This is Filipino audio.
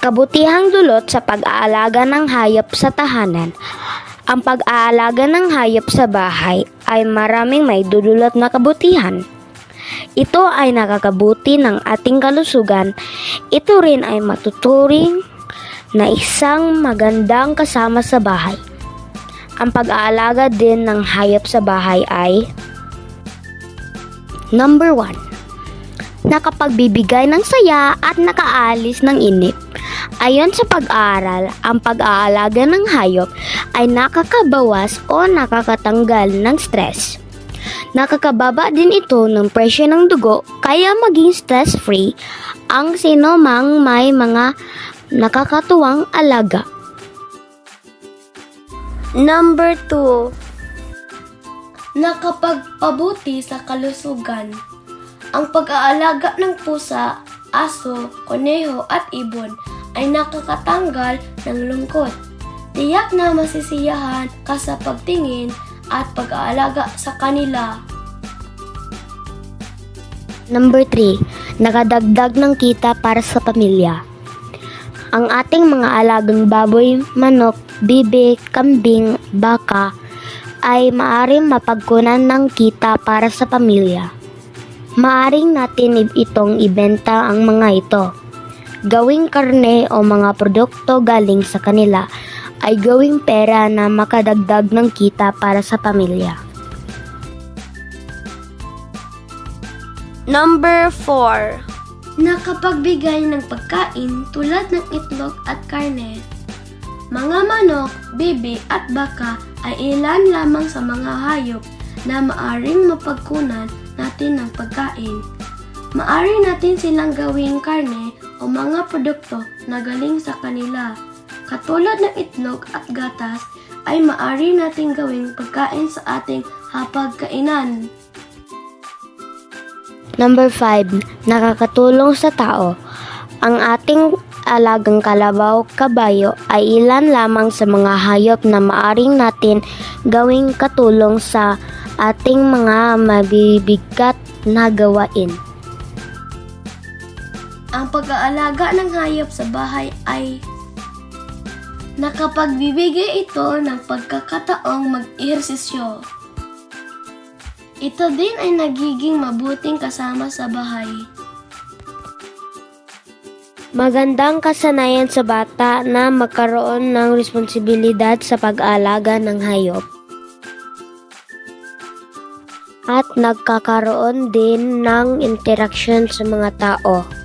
Kabutihang dulot sa pag-aalaga ng hayop sa tahanan. Ang pag-aalaga ng hayop sa bahay ay maraming may dudulot na kabutihan. Ito ay nakakabuti ng ating kalusugan. Ito rin ay matuturing na isang magandang kasama sa bahay. Ang pag-aalaga din ng hayop sa bahay ay Number 1. Nakapagbibigay ng saya at nakaalis ng inip. Ayon sa pag-aaral, ang pag-aalaga ng hayop ay nakakabawas o nakakatanggal ng stress. Nakakababa din ito ng presyo ng dugo kaya maging stress-free ang sinumang may mga nakakatuwang alaga. Number 2. Nakapagpabuti sa kalusugan. Ang pag-aalaga ng pusa, aso, koneho at ibon ay nakakatanggal ng lungkot. Tiyak na masisiyahan ka sa pagtingin at pag-aalaga sa kanila. Number 3. Nakadagdag ng kita para sa pamilya. Ang ating mga alagang baboy, manok, bibi, kambing, baka ay maaring mapagkunan ng kita para sa pamilya. Maaring natin itong ibenta ang mga ito. Gawing karne o mga produkto galing sa kanila ay gawing pera na makadagdag ng kita para sa pamilya. Number 4. Nakapagbigay ng pagkain tulad ng itlog at karne. Mga manok, bibi at baka ay ilan lamang sa mga hayop na maaring mapagkunan natin ng pagkain. Maari natin silang gawing karne o mga produkto na galing sa kanila. Katulad ng itlog at gatas ay maari nating gawing pagkain sa ating hapagkainan. Number 5. Nakakatulong sa tao. Ang ating alagang kalabaw, kabayo ay ilan lamang sa mga hayop na maaring natin gawing katulong sa ating mga mabibigat na gawain. Ang pag-aalaga ng hayop sa bahay ay nakapagbibigay ito ng pagkakataong mag-ehersisyo. Ito din ay nagiging mabuting kasama sa bahay. Magandang kasanayan sa bata na magkaroon ng responsibilidad sa pag-aalaga ng hayop. At nagkakaroon din ng interaksyon sa mga tao.